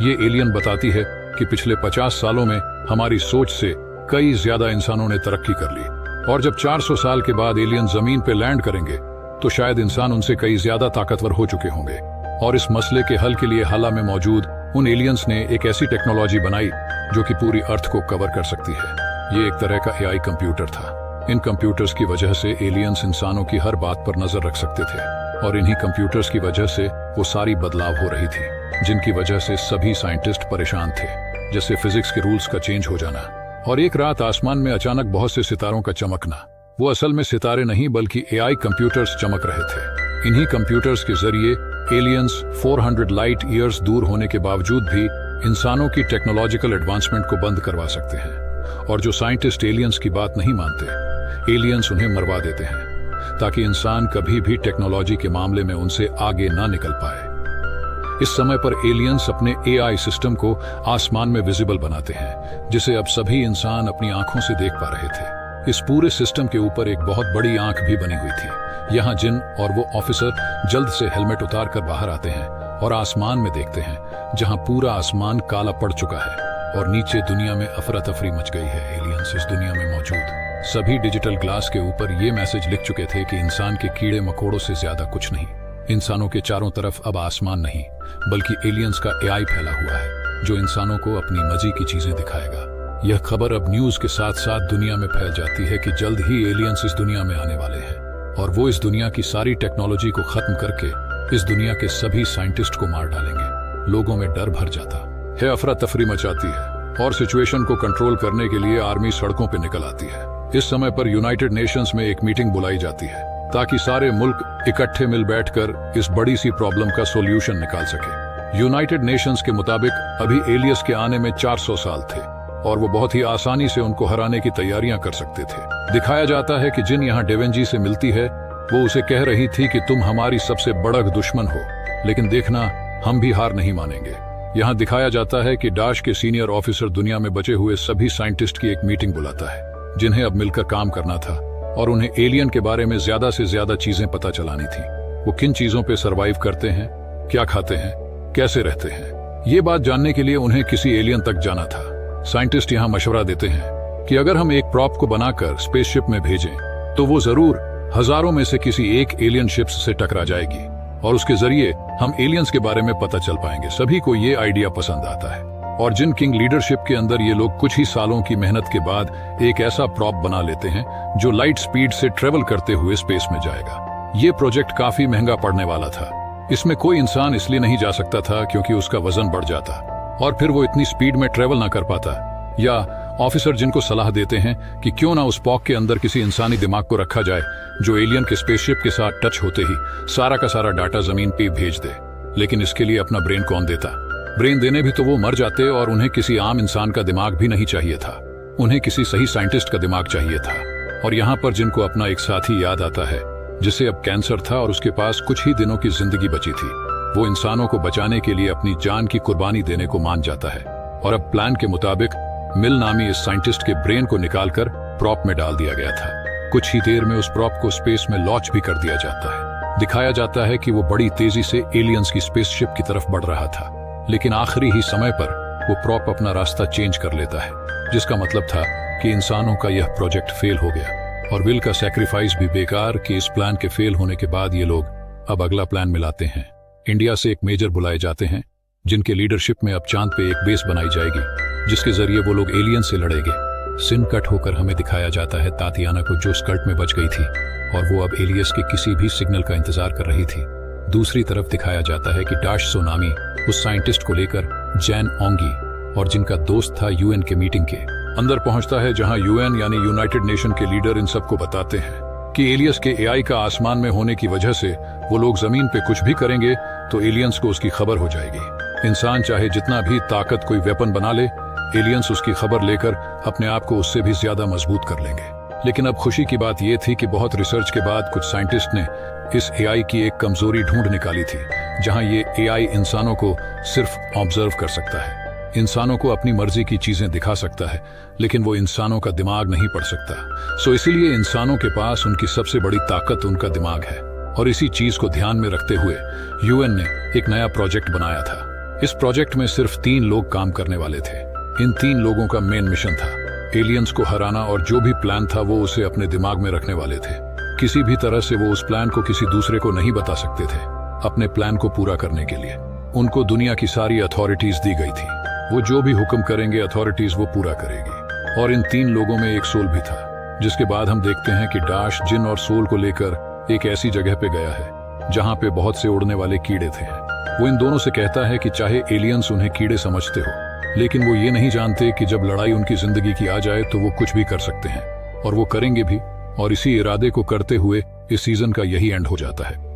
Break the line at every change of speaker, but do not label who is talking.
ये एलियन बताती है कि पिछले 50 सालों में हमारी सोच से कई ज्यादा इंसानों ने तरक्की कर ली, और जब 400 साल के बाद एलियन जमीन पे लैंड करेंगे तो शायद इंसान उनसे कई ज्यादा ताकतवर हो चुके होंगे। और इस मसले के हल के लिए हाला में मौजूद उन एलियंस ने एक ऐसी टेक्नोलॉजी बनाई जो कि पूरी अर्थ को कवर कर सकती है। ये एक तरह का एआई कंप्यूटर था। इन कंप्यूटर्स की वजह से एलियंस इंसानों की हर बात पर नजर रख सकते थे, और इन्हीं कंप्यूटर्स की वजह से वो सारी बदलाव हो रही थी जिनकी वजह से सभी साइंटिस्ट परेशान थे, जैसे फिजिक्स के रूल्स का चेंज हो जाना और एक रात आसमान में अचानक बहुत से सितारों का चमकना। वो असल में सितारे नहीं बल्कि एआई कंप्यूटर्स चमक रहे थे। इन्हीं कंप्यूटर्स के जरिए एलियंस 400 लाइट ईयर्स दूर होने के बावजूद भी इंसानों की टेक्नोलॉजिकल एडवांसमेंट को बंद करवा सकते हैं। और जो साइंटिस्ट एलियंस की बात नहीं मानते, एलियंस उन्हें मरवा देते हैं ताकि इंसान कभी भी टेक्नोलॉजी के मामले में उनसे आगे ना निकल पाए। इस समय पर एलियंस अपने एआई सिस्टम को आसमान में विजिबल बनाते हैं, जिसे अब सभी इंसान अपनी आंखों से देख पा रहे थे। इस पूरे सिस्टम के ऊपर एक बहुत बड़ी आंख भी बनी हुई थी। यहाँ जिन और वो ऑफिसर जल्द से हेलमेट उतार कर बाहर आते हैं और आसमान में देखते हैं, जहाँ पूरा आसमान काला पड़ चुका है और नीचे दुनिया में अफरा तफरी मच गई है। एलियंस इस दुनिया में मौजूद सभी डिजिटल ग्लास के ऊपर ये मैसेज लिख चुके थे कि इंसान के कीड़े मकोड़ों से ज्यादा कुछ नहीं। इंसानों के चारों तरफ अब आसमान नहीं बल्कि एलियंस का एआई फैला हुआ है जो इंसानों को अपनी मर्जी की चीजें दिखाएगा। यह खबर अब न्यूज के साथ साथ दुनिया में फैल जाती है कि जल्द ही एलियंस इस दुनिया में आने वाले हैं और वो इस दुनिया की सारी टेक्नोलॉजी को खत्म करके इस दुनिया के सभी साइंटिस्ट को मार डालेंगे। लोगों में डर भर जाता है, अफरा तफरी मचाती है और सिचुएशन को कंट्रोल करने के लिए आर्मी सड़कों पर निकल आती है। इस समय पर यूनाइटेड नेशंस में एक मीटिंग बुलाई जाती है ताकि सारे मुल्क इकट्ठे मिल बैठकर इस बड़ी सी प्रॉब्लम का सॉल्यूशन निकाल सके। यूनाइटेड नेशंस के मुताबिक अभी एलियंस के आने में 400 साल थे और वो बहुत ही आसानी से उनको हराने की तैयारियां कर सकते थे। दिखाया जाता है कि जिन यहाँ डेवेंजी से मिलती है वो उसे कह रही थी कि तुम हमारी सबसे बड़ा दुश्मन हो, लेकिन देखना हम भी हार नहीं मानेंगे। यहाँ दिखाया जाता है कि डाश के सीनियर ऑफिसर दुनिया में बचे हुए सभी साइंटिस्ट की एक मीटिंग बुलाता है जिन्हें अब मिलकर काम करना था और उन्हें एलियन के बारे में ज्यादा से ज्यादा चीजें पता चलानी थी। वो किन चीजों पे सरवाइव करते हैं, क्या खाते हैं, कैसे रहते हैं, ये बात जानने के लिए उन्हें किसी एलियन तक जाना था। साइंटिस्ट यहाँ मशवरा देते हैं कि अगर हम एक प्रॉप को बनाकर स्पेसशिप में भेजें तो वो जरूर हजारों में से किसी एक एलियन शिप्स से टकरा जाएगी और उसके जरिए हम एलियंस के बारे में पता चल पाएंगे। सभी को ये आइडिया पसंद आता है और जिन किंग लीडरशिप के अंदर ये लोग कुछ ही सालों की मेहनत के बाद एक ऐसा प्रॉप बना लेते हैं जो लाइट स्पीड से ट्रेवल करते हुए स्पेस में जाएगा। ये प्रोजेक्ट काफी महंगा पड़ने वाला था। इसमें कोई इंसान इसलिए नहीं जा सकता था क्योंकि उसका वजन बढ़ जाता और फिर वो इतनी स्पीड में ट्रेवल ना कर पाता। या ऑफिसर जिनको सलाह देते हैं कि क्यों ना उस पॉक के अंदर किसी इंसानी दिमाग को रखा जाए जो एलियन के स्पेसशिप के साथ टच होते ही सारा का सारा डाटा जमीन पे भेज दे। लेकिन इसके लिए अपना ब्रेन कौन देता? ब्रेन देने भी तो वो मर जाते और उन्हें किसी आम इंसान का दिमाग भी नहीं चाहिए था। उन्हें किसी सही साइंटिस्ट का दिमाग चाहिए था। और यहाँ पर जिनको अपना एक साथी याद आता है जिसे अब कैंसर था और उसके पास कुछ ही दिनों की जिंदगी बची थी, वो इंसानों को बचाने के लिए अपनी जान की कुर्बानी देने को मान जाता है। और अब प्लान के मुताबिक मिल नामी इस साइंटिस्ट के ब्रेन को निकालकर प्रॉप में डाल दिया गया था। कुछ ही देर में उस प्रॉप को स्पेस में लॉन्च भी कर दिया जाता है। दिखाया जाता है कि वो बड़ी तेजी से एलियंस की स्पेसशिप की तरफ बढ़ रहा था, लेकिन आखिरी ही समय पर वो प्रॉप अपना रास्ता चेंज कर लेता है, जिसका मतलब था कि इंसानों का यह प्रोजेक्ट फेल हो गया और विल का सैक्रिफाइस भी बेकार कि इस प्लान के फेल होने के बाद ये लोग अब अगला प्लान मिलाते हैं। इंडिया से एक मेजर बुलाए जाते हैं जिनके लीडरशिप में अब चांद पे एक बेस बनाई जाएगी जिसके जरिए वो लोग एलियन से लड़ेंगे। सीन कट होकर हमें दिखाया जाता है तातियाना को जो स्कर्ट में बच गई थी और वो अब एलियस के किसी भी सिग्नल का इंतजार कर रही थी। दूसरी तरफ दिखाया जाता है कि डाश सोनामी उस साइंटिस्ट को लेकर जैन ओंगी और जिनका दोस्त था यूएन के मीटिंग के अंदर पहुंचता है, जहां यूएन यानी यूनाइटेड नेशन के लीडर इन सबको बताते हैं कि एलियस के एआई का आसमान में होने की वजह से वो लोग जमीन पे कुछ भी करेंगे तो एलियंस को उसकी खबर हो जाएगी। इंसान चाहे जितना भी ताकत कोई वेपन बना ले, एलियंस उसकी खबर लेकर अपने आप को उससे भी ज्यादा मजबूत कर लेंगे। लेकिन अब खुशी की बात यह थी कि बहुत रिसर्च के बाद कुछ साइंटिस्ट ने इस एआई की एक कमजोरी ढूंढ निकाली थी, जहां ये एआई इंसानों को सिर्फ ऑब्जर्व कर सकता है, इंसानों को अपनी मर्जी की चीजें दिखा सकता है, लेकिन वो इंसानों का दिमाग नहीं पढ़ सकता। सो इसीलिए इंसानों के पास उनकी सबसे बड़ी ताकत उनका दिमाग है। और इसी चीज को ध्यान में रखते हुए यूएन ने एक नया प्रोजेक्ट बनाया था। इस प्रोजेक्ट में सिर्फ 3 लोग काम करने वाले थे। इन 3 लोगों का मेन मिशन था एलियंस को हराना, और जो भी प्लान था वो उसे अपने दिमाग में रखने वाले थे। किसी भी तरह से वो उस प्लान को किसी दूसरे को नहीं बता सकते थे। अपने प्लान को पूरा करने के लिए उनको दुनिया की सारी अथॉरिटीज दी गई थी। वो जो भी हुक्म करेंगे अथॉरिटीज वो पूरा करेगी। और इन 3 लोगों में एक सोल भी था, जिसके बाद हम देखते हैं कि डैश जिन और सोल को लेकर एक ऐसी जगह पे गया है जहां पे बहुत से उड़ने वाले कीड़े थे। वो इन दोनों से कहता है कि चाहे एलियंस उन्हें कीड़े समझते हो, लेकिन वो ये नहीं जानते कि जब लड़ाई उनकी जिंदगी की आ जाए तो वो कुछ भी कर सकते हैं, और वो करेंगे भी। और इसी इरादे को करते हुए इस सीजन का यही एंड हो जाता है।